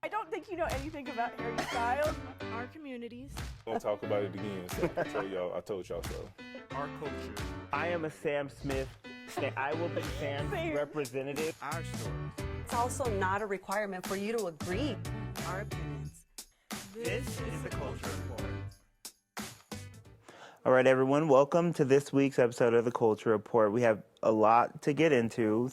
I don't think you know anything about Harry Styles. Our communities. Gonna talk about it again, so I told y'all so. Our culture. I am a Sam Smith. I will be Sam's representative. Our stories. It's also not a requirement for you to agree. Our opinions. This is the Culture Report. All right, everyone, welcome to this week's episode of the Culture Report. We have a lot to get into.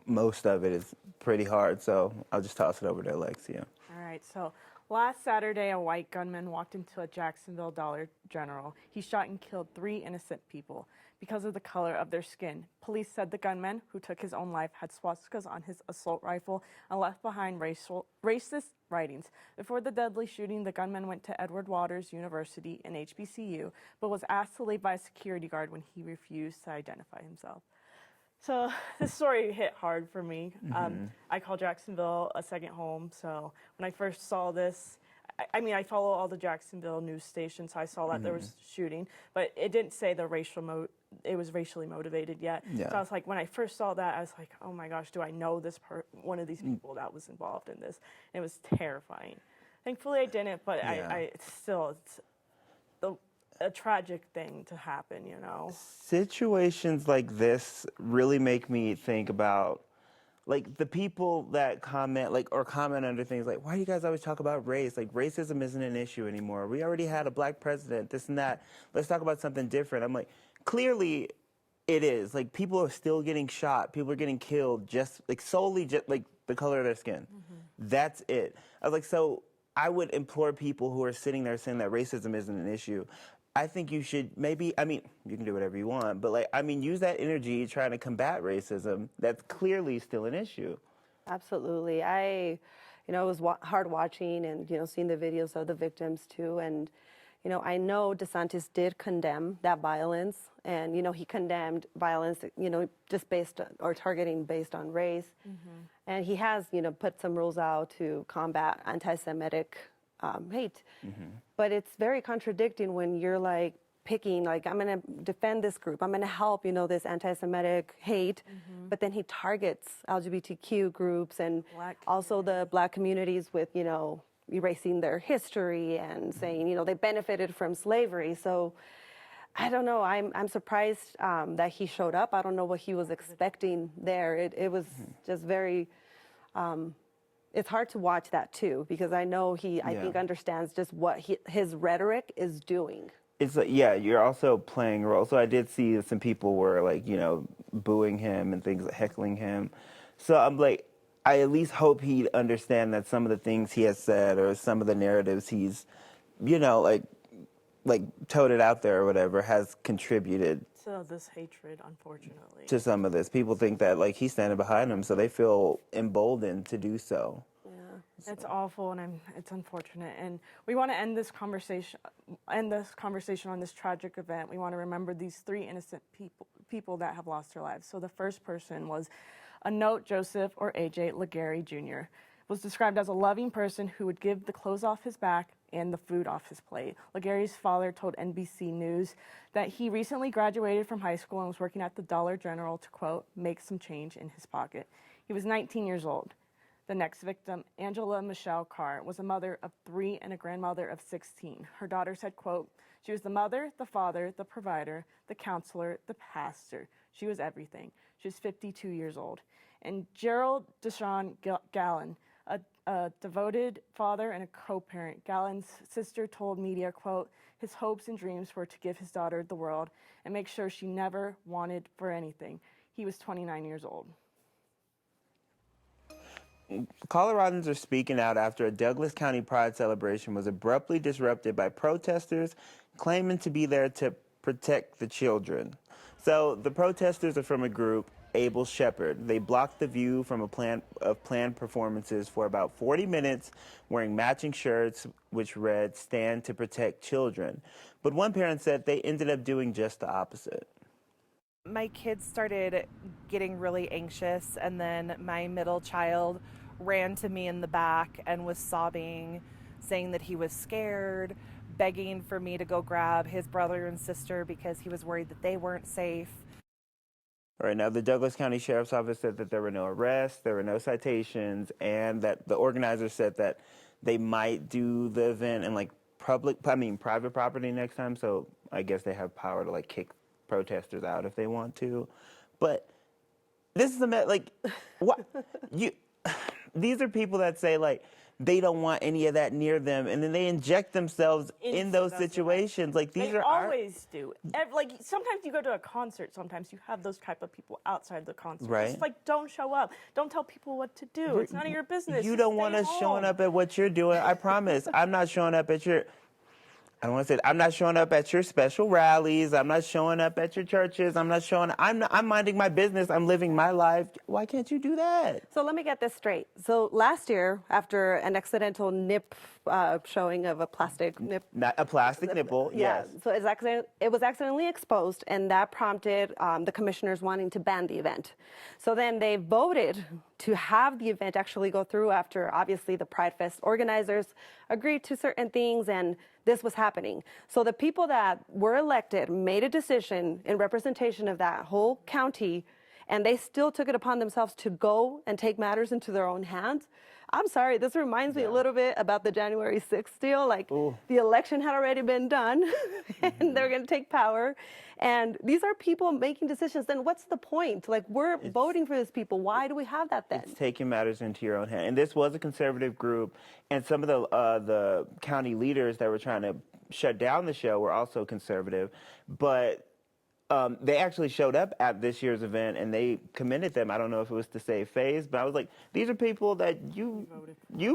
Most of it is pretty hard, so I'll just toss it over to Alexia. All right, so last Saturday, a white gunman walked into a Jacksonville Dollar General. He shot and killed 3 innocent people because of the color of their skin. Police said the gunman, who took his own life, had swastikas on his assault rifle and left behind racist writings. Before the deadly shooting, the gunman went to Edward Waters University and HBCU, but was asked to leave by a security guard when he refused to identify himself. So this story hit hard for me. I call Jacksonville a second home. So when I first saw this, I follow all the Jacksonville news stations. So I saw that there was shooting, but it didn't say it was racially motivated yet. Yeah. So I was like, when I first saw that, I was like, oh my gosh, do I know this one of these people that was involved in this? And it was terrifying. Thankfully I didn't, but Yeah. it's a tragic thing to happen, you know? Situations like this really make me think about, like, the people that comment under things like, why do you guys always talk about race? Like, racism isn't an issue anymore. We already had a black president, this and that. Let's talk about something different. I'm like, clearly it is. Like, people are still getting shot. People are getting killed solely like the color of their skin. That's it. I was like, so I would implore people who are sitting there saying that racism isn't an issue. I think you should you can do whatever you want, but use that energy trying to combat racism. That's clearly still an issue. Absolutely. It was hard watching and, seeing the videos of the victims too. And, I know DeSantis did condemn that violence and, he condemned violence, just targeting based on race. And he has, put some rules out to combat anti-Semitic hate. But it's very contradicting when you're picking, I'm going to defend this group, I'm going to help, this anti-Semitic hate, but then he targets LGBTQ groups and also the black communities with, erasing their history and saying, they benefited from slavery. So I don't know, I'm surprised that he showed up. I don't know what he was expecting there. It was just very... it's hard to watch that too, because I know I think understands just what his rhetoric is doing. It's you're also playing a role. So I did see some people were booing him and things, heckling him. So I'm like, I at least hope he'd understand that some of the things he has said or some of the narratives he's, toted out there or whatever has contributed. So this hatred, unfortunately. To some of this. People think that he's standing behind them, so they feel emboldened to do so. Yeah, it's awful and it's unfortunate. And we want to end this conversation on this tragic event. We want to remember these 3 innocent people that have lost their lives. So the first person was Anote Joseph, or AJ Legary Jr., was described as a loving person who would give the clothes off his back and the food off his plate. Legary's father told NBC News that he recently graduated from high school and was working at the Dollar General to, quote, make some change in his pocket. He was 19 years old. The next victim, Angela Michelle Carr, was a mother of 3 and a grandmother of 16. Her daughter said, quote, she was the mother, the father, the provider, the counselor, the pastor. She was everything. She was 52 years old. And Gerald Deshaun Gallen, a devoted father and a co-parent. Gallen's sister told media, quote, his hopes and dreams were to give his daughter the world and make sure she never wanted for anything. He was 29 years old. Coloradans are speaking out after a Douglas County Pride celebration was abruptly disrupted by protesters claiming to be there to protect the children. So the protesters are from a group, Abel Shepherd. They blocked the view from planned performances for about 40 minutes, wearing matching shirts which read, Stand to Protect Children. But one parent said they ended up doing just the opposite. My kids started getting really anxious, and then my middle child ran to me in the back and was sobbing, saying that he was scared, begging for me to go grab his brother and sister because he was worried that they weren't safe. All right, now the Douglas County Sheriff's Office said that there were no arrests, there were no citations, and that the organizers said that they might do the event in like private property next time. So I guess they have power to like kick protesters out if they want to. But this is like what you. These are people that say like they don't want any of that near them, and then they inject themselves in those situations. Like these they are always do. Like sometimes you go to a concert. Sometimes you have those type of people outside the concert. Right. It's like don't show up. Don't tell people what to do. It's none of your business. You Just don't stay want us home. showing up at what you're doing. I promise. I'm not showing up at your. I don't want to say it. I'm not showing up at your special rallies. I'm not showing up at your churches. I'm not showing. I'm minding my business. I'm living my life. Why can't you do that? So let me get this straight. So last year, after an accidental nip showing of a plastic nip, Not a plastic nipple. yeah, Yes. so it was accidentally exposed, and that prompted the commissioners wanting to ban the event. So then they voted to have the event actually go through after, obviously, the PrideFest organizers agreed to certain things, and this was happening. So the people that were elected made a decision in representation of that whole county, and they still took it upon themselves to go and take matters into their own hands. I'm sorry, this reminds me a little bit about the January 6th deal. Like, the election had already been done, and they're going to take power. And these are people making decisions. Then what's the point? Like, we're voting for these people. Why do we have that then? It's taking matters into your own hand. And this was a conservative group, and some of the county leaders that were trying to shut down the show were also conservative, but they actually showed up at this year's event, and they commended them. I don't know if it was to save face, but I was like, these are people that you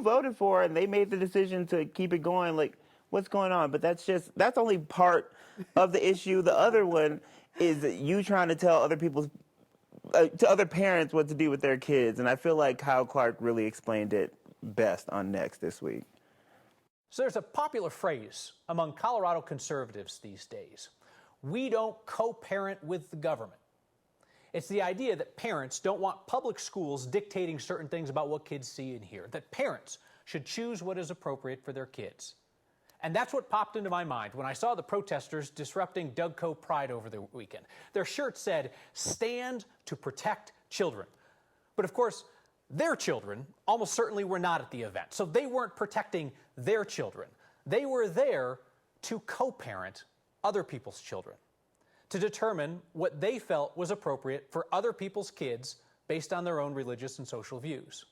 voted for, and they made the decision to keep it going. Like, what's going on? But that's only part of the issue. The other one is you trying to tell other people's to other parents what to do with their kids, and I feel like Kyle Clark really explained it best on Next this week. So there's a popular phrase among Colorado conservatives these days: we don't co-parent with the government. It's the idea that parents don't want public schools dictating certain things about what kids see and hear, that parents should choose what is appropriate for their kids. And that's what popped into my mind when I saw the protesters disrupting Dougco Pride over the weekend. Their shirt said, "Stand to protect children." But of course, their children almost certainly were not at the event, so they weren't protecting their children. They were there to co-parent other people's children, to determine what they felt was appropriate for other people's kids based on their own religious and social views.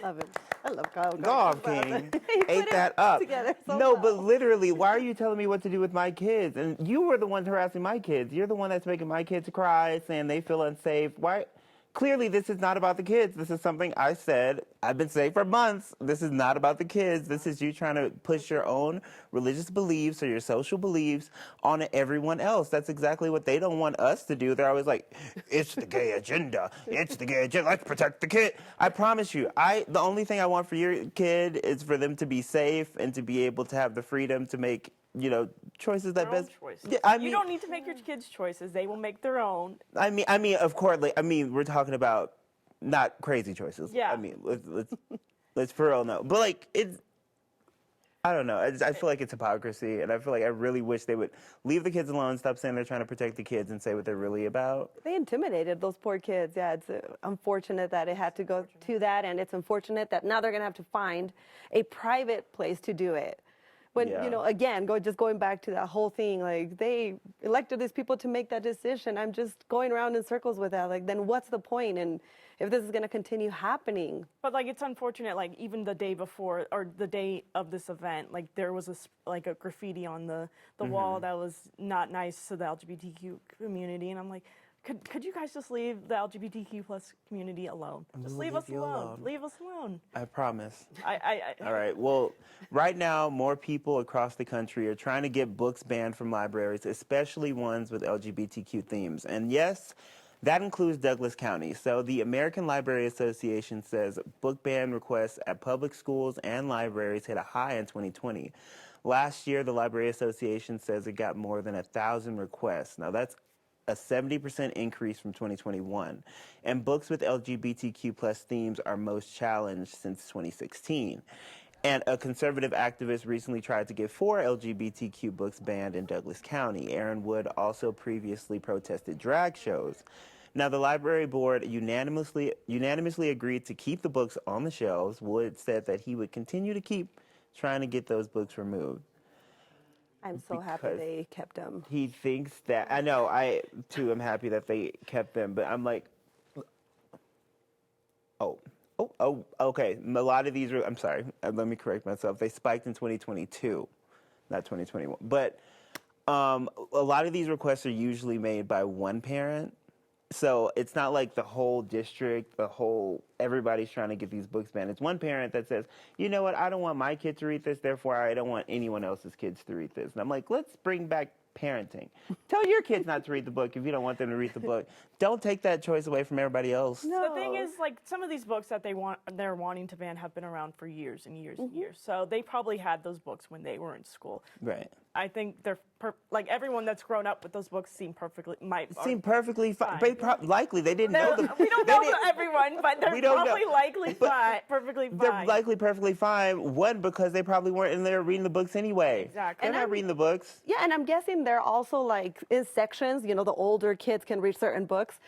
Love it. I love Kyle. Go off, King. Ate that up. No, but literally, why are you telling me what to do with my kids? And you were the one harassing my kids. You're the one that's making my kids cry, saying they feel unsafe. Why? Clearly, this is not about the kids. This is something I said I've been saying for months. This is not about the kids. This is you trying to push your own religious beliefs or your social beliefs on everyone else. That's exactly what they don't want us to do. They're always like, it's the gay agenda. It's the gay agenda. Let's protect the kid. I promise you, the only thing I want for your kid is for them to be safe and to be able to have the freedom to make, choices that best. Yeah, you don't need to make your kids' choices. They will make their own. I mean, of course. We're talking about not crazy choices. Yeah. I mean, let's for real no. But like it's, I don't know. I feel like it's hypocrisy, and I feel like I really wish they would leave the kids alone, stop saying they're trying to protect the kids, and say what they're really about. They intimidated those poor kids. Yeah, it's unfortunate that it had to go to that, and it's unfortunate that now they're going to have to find a private place to do it. But, again, going back to that whole thing, like, they elected these people to make that decision. I'm just going around in circles with that. Like, then what's the point? And if this is going to continue happening. But, like, it's unfortunate, like, even the day before, or the day of this event, like, there was a graffiti on the wall that was not nice to the LGBTQ community. And I'm like, could you guys just leave the LGBTQ plus community alone? Just leave us alone. Leave us alone. I promise. I All right. Well, right now, more people across the country are trying to get books banned from libraries, especially ones with LGBTQ themes. And yes, that includes Douglas County. So the American Library Association says book ban requests at public schools and libraries hit a high in 2020. Last year, the Library Association says it got more than 1,000 requests. Now, that's a 70% increase from 2021. And books with LGBTQ plus themes are most challenged since 2016. And a conservative activist recently tried to get 4 LGBTQ books banned in Douglas County. Aaron Wood also previously protested drag shows. Now, the library board unanimously agreed to keep the books on the shelves. Wood said that he would continue to keep trying to get those books removed. I'm so happy Because they kept them. he thinks that, I know, I too am happy that they kept them, but I'm like, okay. A lot of these, I'm sorry, let me correct myself. They spiked in 2022, not 2021. But a lot of these requests are usually made by one parent. So it's not like the whole district, everybody's trying to get these books banned. It's one parent that says, you know what, I don't want my kid to read this, therefore I don't want anyone else's kids to read this. And I'm like, let's bring back parenting. Tell your kids not to read the book if you don't want them to read the book. Don't take that choice away from everybody else. No. The thing is, like, some of these books that they're wanting to ban have been around for years and years and years. So they probably had those books when they were in school. Right. I think they're like everyone that's grown up with those books seem perfectly fine. But likely they didn't know them. We don't know everyone, but they're probably likely fine, perfectly fine. They're likely perfectly fine. One, because they probably weren't in there reading the books anyway. Exactly. They're not reading the books. Yeah, and I'm guessing they're also like in sections, you know, the older kids can read certain books.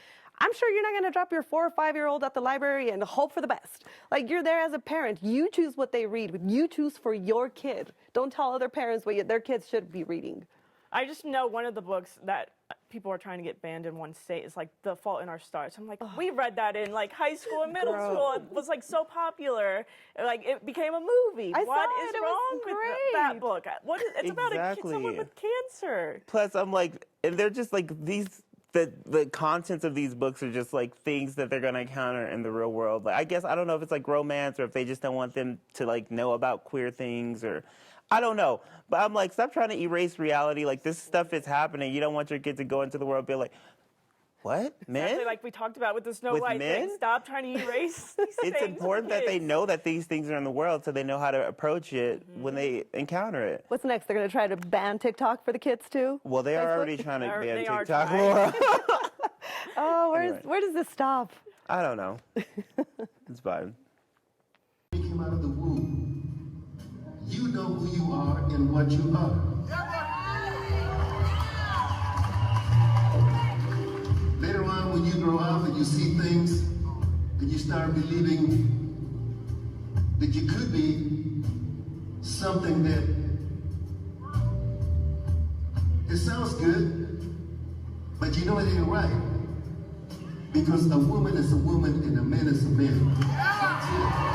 I'm sure you're not going to drop your 4 or 5-year-old at the library and hope for the best. Like, you're there as a parent. You choose what they read. You choose for your kid. Don't tell other parents what their kids should be reading. I just know one of the books that people are trying to get banned in one state is like The Fault in Our Stars. I'm like, we read that in like high school and middle school. It was like so popular. Like it became a movie. What is wrong with that book? It's about someone with cancer. Plus, I'm like, and they're just like these. The contents of these books are just like things that they're gonna encounter in the real world. Like, I guess I don't know if it's like romance or if they just don't want them to like know about queer things or I don't know. But I'm like, stop trying to erase reality. Like, this stuff is happening. You don't want your kid to go into the world and be like, what? Men? Exactly like we talked about with the Snow White thing. Stop trying to erase these things. It's important that they know that these things are in the world so they know how to approach it when they encounter it. What's next? They're going to try to ban TikTok for the kids too? Well, they are already trying to ban TikTok. Oh, where does this stop? I don't know. It's fine. You came out of the womb. You know who you are and what you are. Later on, when you grow up and you see things, and you start believing that you could be something that it sounds good, but you know it ain't right. Because a woman is a woman and a man is a man. That's it.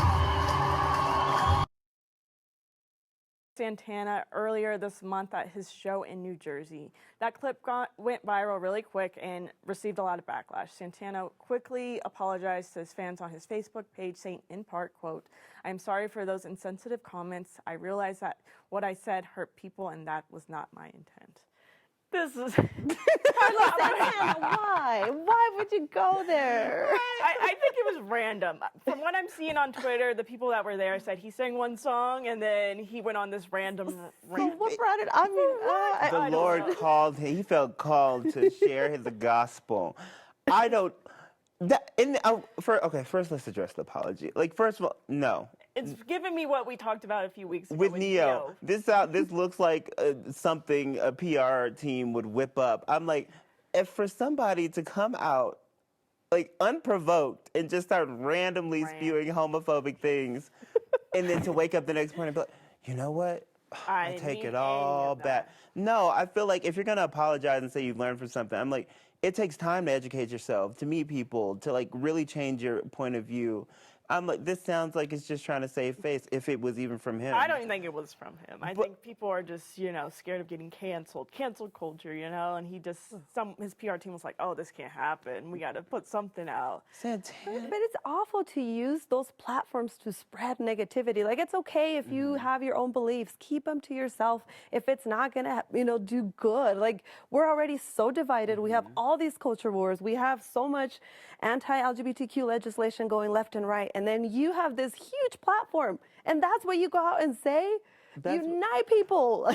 Santana earlier this month at his show in New Jersey. That clip went viral really quick and received a lot of backlash. Santana quickly apologized to his fans on his Facebook page, saying in part, quote, "I am sorry for those insensitive comments. I realize that what I said hurt people and that was not my intent." This is... Santana, why? Why would you go there? I think it was random. From what I'm seeing on Twitter, the people that were there said he sang one song and then he went on this random rant. What brought it? I mean, the Lord called him. He felt called to share his gospel. I don't... First let's address the apology. Like, first of all, no. It's giving me what we talked about a few weeks ago with Neo. This looks like something a PR team would whip up. I'm like, if for somebody to come out like unprovoked and just start randomly spewing homophobic things, and then to wake up the next morning and be like, you know what? I take it all back. No, I feel like if you're gonna apologize and say you've learned from something, I'm like, it takes time to educate yourself, to meet people, to like really change your point of view. I'm like, this sounds like it's just trying to save face, if it was even from him. I don't think it was from him. I think people are just, scared of getting canceled. Cancel culture, and he just, his PR team was like, oh, this can't happen. We got to put something out. Santana. But it's awful to use those platforms to spread negativity. Like, it's okay if you have your own beliefs. Keep them to yourself if it's not going to, do good. Like, we're already so divided. We have all these culture wars. We have so much anti-LGBTQ legislation going left and right. And then you have this huge platform, and that's what you go out and say. Unite people.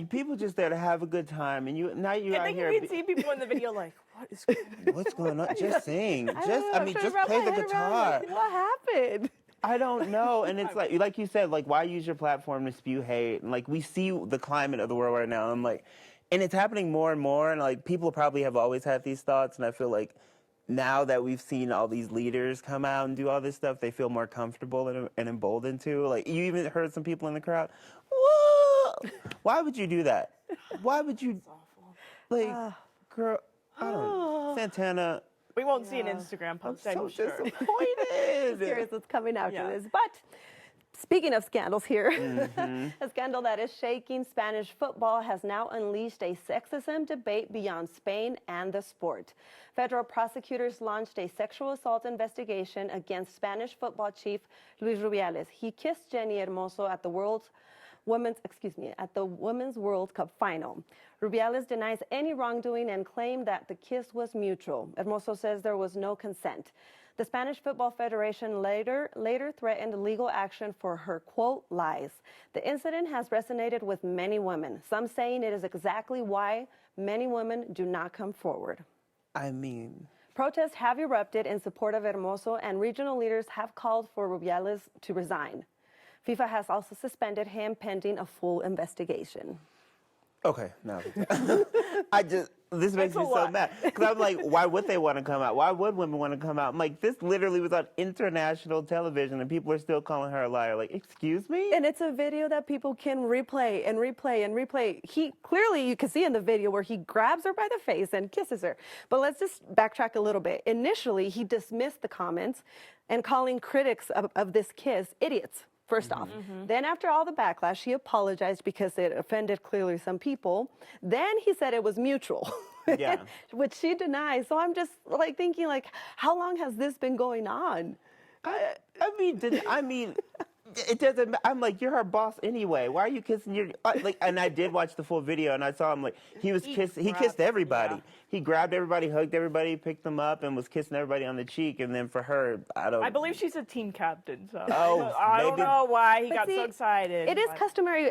People just there to have a good time, and now you're out here. I think you can see people in the video like, what is going on? What's going on? Just sing. Just play the guitar. What happened? I don't know. And it's like you said, like, why use your platform to spew hate? And like, we see the climate of the world right now. And I'm like, and it's happening more and more. And like, people probably have always had these thoughts. And I feel like now that we've seen all these leaders come out and do all this stuff, they feel more comfortable and emboldened to. Like, you even heard some people in the crowd, whoa! Why would you do that? Why would you? Like, girl, I don't know. Santana. We won't see an Instagram post, I'm sure. Disappointed. Serious what's coming after Yeah. this. But speaking of scandals here, a scandal that is shaking Spanish football has now unleashed a sexism debate beyond Spain and the sport. Federal prosecutors launched a sexual assault investigation against Spanish football chief Luis Rubiales. He kissed Jenny Hermoso at the Women's World Cup final. Rubiales denies any wrongdoing and claimed that the kiss was mutual. Hermoso says there was no consent. The Spanish Football Federation later threatened legal action for her, quote, lies. The incident has resonated with many women, some saying it is exactly why many women do not come forward. I mean, protests have erupted in support of Hermoso, and regional leaders have called for Rubiales to resign. FIFA has also suspended him pending a full investigation. okay, no. This makes me so mad. Because I'm like, why would they want to come out? Why would women want to come out? I'm like, this literally was on international television, and people are still calling her a liar. Like, excuse me? And it's a video that people can replay and replay and replay. He clearly, you can see in the video where he grabs her by the face and kisses her. But let's just backtrack a little bit. Initially, he dismissed the comments and calling critics of this kiss idiots. First off. Then after all the backlash, he apologized because it offended clearly some people. Then he said it was mutual, Yeah. which she denies. So I'm just like thinking, like, how long has this been going on? I mean, it doesn't. I'm like, you're her boss anyway. Why are you kissing your like? And I did watch the full video, and I saw him like he kissed everybody. yeah. He grabbed everybody, hugged everybody, picked them up, and was kissing everybody on the cheek. And then for her, I believe she's a team captain, so Oh, I don't maybe- know why he But got see, so excited. It is but- customary,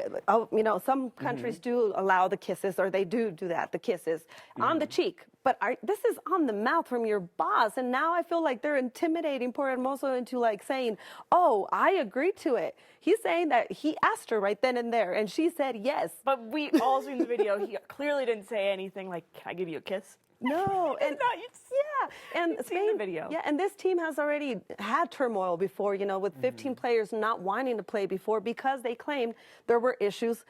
some countries do allow the kisses, or they do that, the kisses on the cheek. But this is on the mouth from your boss, and now I feel like they're intimidating poor Hermoso into like saying, "Oh, I agreed to it." He's saying that he asked her right then and there, and she said yes. But we all seen the video. He clearly didn't say anything like, "Can I give you a kiss?" No, and and you've seen Spain, the video. yeah, and this team has already had turmoil before, with 15 players not wanting to play before because they claimed there were issues,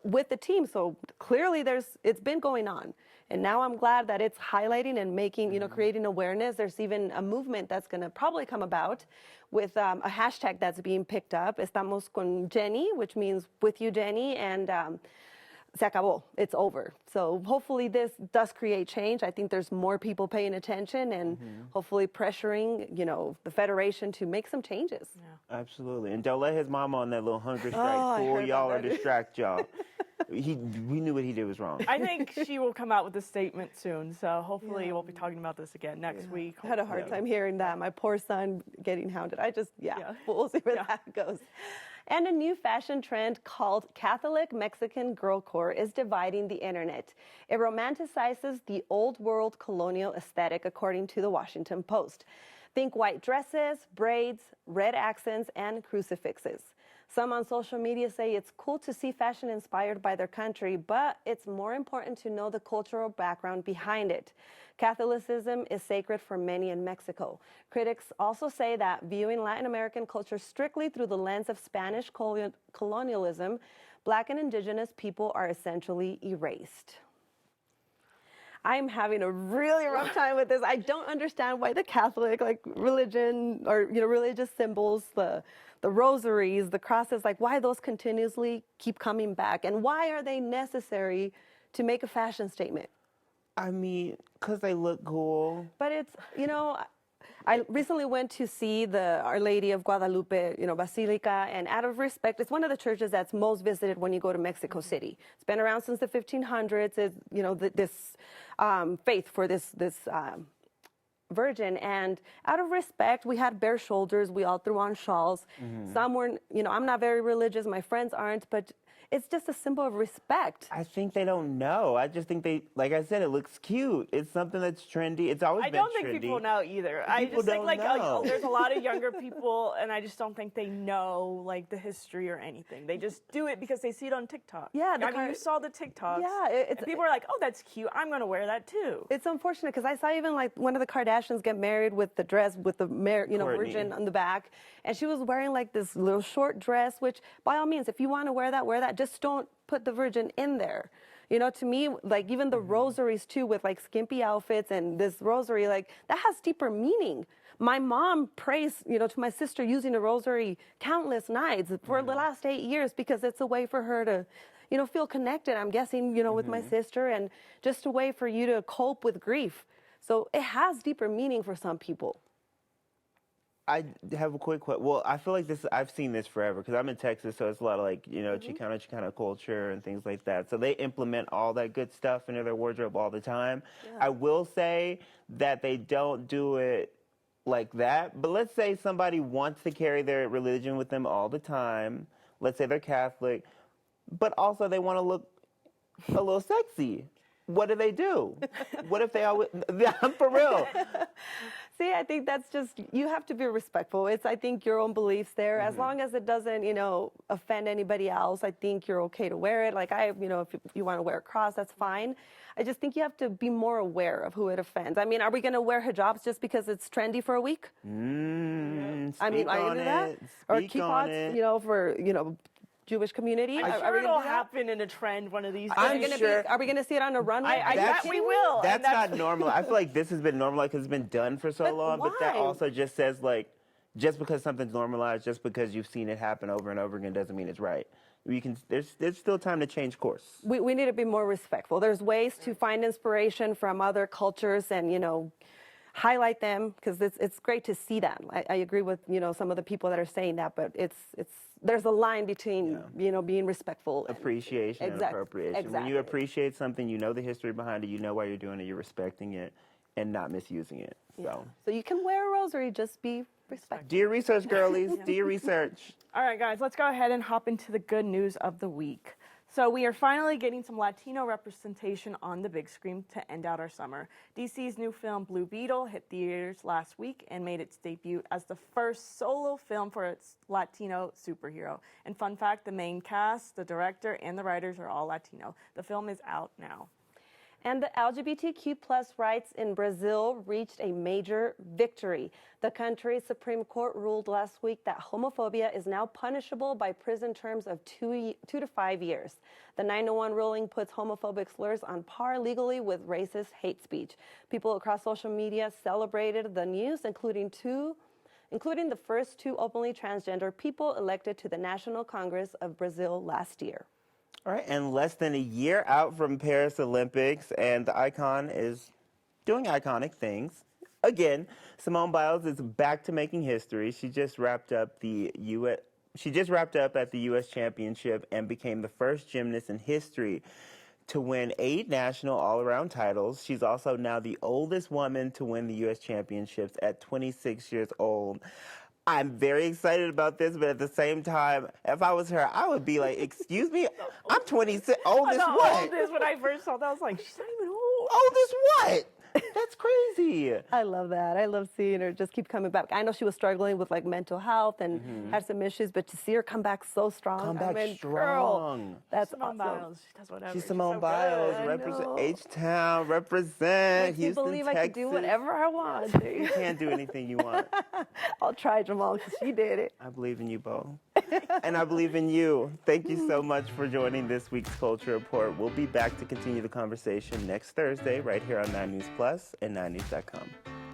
with the team. So clearly it's been going on. And now I'm glad that it's highlighting and making, creating awareness. There's even a movement that's going to probably come about with a hashtag that's being picked up. Estamos con Jenny, which means with you, Jenny, and se acabó. It's over. So hopefully this does create change. I think there's more people paying attention and hopefully pressuring, the federation to make some changes. Yeah. Absolutely. And don't let his mama on that little hunger strike I fool heard y'all or about that. distract y'all. We knew what he did was wrong. I think she will come out with a statement soon, so hopefully we'll be talking about this again next week. I had a hard time hearing that. My poor son getting hounded. We'll see where that goes. And a new fashion trend called Catholic Mexican girlcore is dividing the internet. It romanticizes the old world colonial aesthetic, according to the Washington Post. Think white dresses, braids, red accents, and crucifixes. Some on social media say it's cool to see fashion inspired by their country, but it's more important to know the cultural background behind it. Catholicism is sacred for many in Mexico. Critics also say that viewing Latin American culture strictly through the lens of Spanish colonialism, Black and Indigenous people are essentially erased. I'm having a really rough time with this. I don't understand why the Catholic religion or religious symbols, the rosaries, the crosses, why those continuously keep coming back, and why are they necessary to make a fashion statement? I mean, because they look cool. But it's, I recently went to see the Our Lady of Guadalupe, Basilica, and out of respect, it's one of the churches that's most visited when you go to Mexico City. It's been around since the 1500s. It's, this faith for this virgin, and out of respect, we had bare shoulders. We all threw on shawls. Some weren't, I'm not very religious. My friends aren't, but it's just a symbol of respect. I think they don't know. I just think like I said, it looks cute. It's something that's trendy. It's always been trendy. I don't think people know either. I People just think don't like know. there's a lot of younger people, and I just don't think they know like the history or anything. They just do it because they see it on TikTok. Yeah, I mean, you saw the TikToks. Yeah, and people are like, "Oh, that's cute. I'm gonna wear that too." It's unfortunate because I saw even like one of the Kardashians get married with the dress with the Kourtney. virgin on the back, and she was wearing like this little short dress. Which, by all means, if you want to wear that, wear that. Just don't put the virgin in there. To me, like even the rosaries too, with like skimpy outfits and this rosary, like that has deeper meaning. My mom prays, to my sister using a rosary countless nights for the last 8 years because it's a way for her to, feel connected, I'm guessing, with my sister, and just a way for you to cope with grief. So it has deeper meaning for some people. I have a quick question. Well, I feel like I've seen this forever because I'm in Texas, so it's a lot of like, Chicana culture and things like that. So they implement all that good stuff into their wardrobe all the time. Yeah. I will say that they don't do it like that. But let's say somebody wants to carry their religion with them all the time. Let's say they're Catholic, but also they want to look a little sexy. What do? What if they always, I'm for real. See, I think that's just, you have to be respectful. It's, I think, your own beliefs there. As long as it doesn't, offend anybody else, I think you're okay to wear it. Like if you want to wear a cross, that's fine. I just think you have to be more aware of who it offends. I mean, are we going to wear hijabs just because it's trendy for a week? I mean, are you going to do that? Or kippots, for, Jewish community? I'm sure it'll happen in a trend one of these days. Are we going to see it on a runway? I bet we will. That's not normal. I feel like this has been normalized because it's been done for so long. Why? But that also just says, like, just because something's normalized, just because you've seen it happen over and over again doesn't mean it's right. There's still time to change course. We need to be more respectful. There's ways to find inspiration from other cultures and, highlight them because it's great to see that. I agree with, some of the people that are saying that, but there's a line between, being respectful. Appreciation and appropriation. Exactly. When you appreciate something, you know the history behind it, you know why you're doing it, you're respecting it and not misusing it. So you can wear a rosary, just be respectful. Do your research, girlies. Do your research. All right, guys, let's go ahead and hop into the good news of the week. So we are finally getting some Latino representation on the big screen to end out our summer. DC's new film Blue Beetle hit theaters last week and made its debut as the first solo film for its Latino superhero. And fun fact, the main cast, the director, and the writers are all Latino. The film is out now. And the LGBTQ+ rights in Brazil reached a major victory. The country's Supreme Court ruled last week that homophobia is now punishable by prison terms of 2 to 5 years. The 9-1 ruling puts homophobic slurs on par legally with racist hate speech. People across social media celebrated the news, including the first 2 openly transgender people elected to the National Congress of Brazil last year. All right, and less than a year out from Paris Olympics, and the icon is doing iconic things. Again, Simone Biles is back to making history. She just wrapped up at the U.S. Championship and became the first gymnast in history to win 8 national all-around titles. She's also now the oldest woman to win the U.S. Championships at 26 years old. I'm very excited about this, but at the same time, if I was her, I would be like, excuse me, I'm 26, old as what? Oldest, when I first saw that, I was like, she's not even old. Old as what? That's crazy. I love that. I love seeing her just keep coming back. I know she was struggling with like mental health and had some issues, but to see her come back so strong. Strong. That's Simone awesome. Biles. She does whatever. She's Simone Biles. Represent H-Town. Represent I Houston, believe Texas. I can do whatever I want. You can't do anything you want. I'll try, Jamal, because she did it. I believe in you, Bo. And I believe in you. Thank you so much for joining this week's Culture Report. We'll be back to continue the conversation next Thursday right here on 9 News Plus and 9news.com.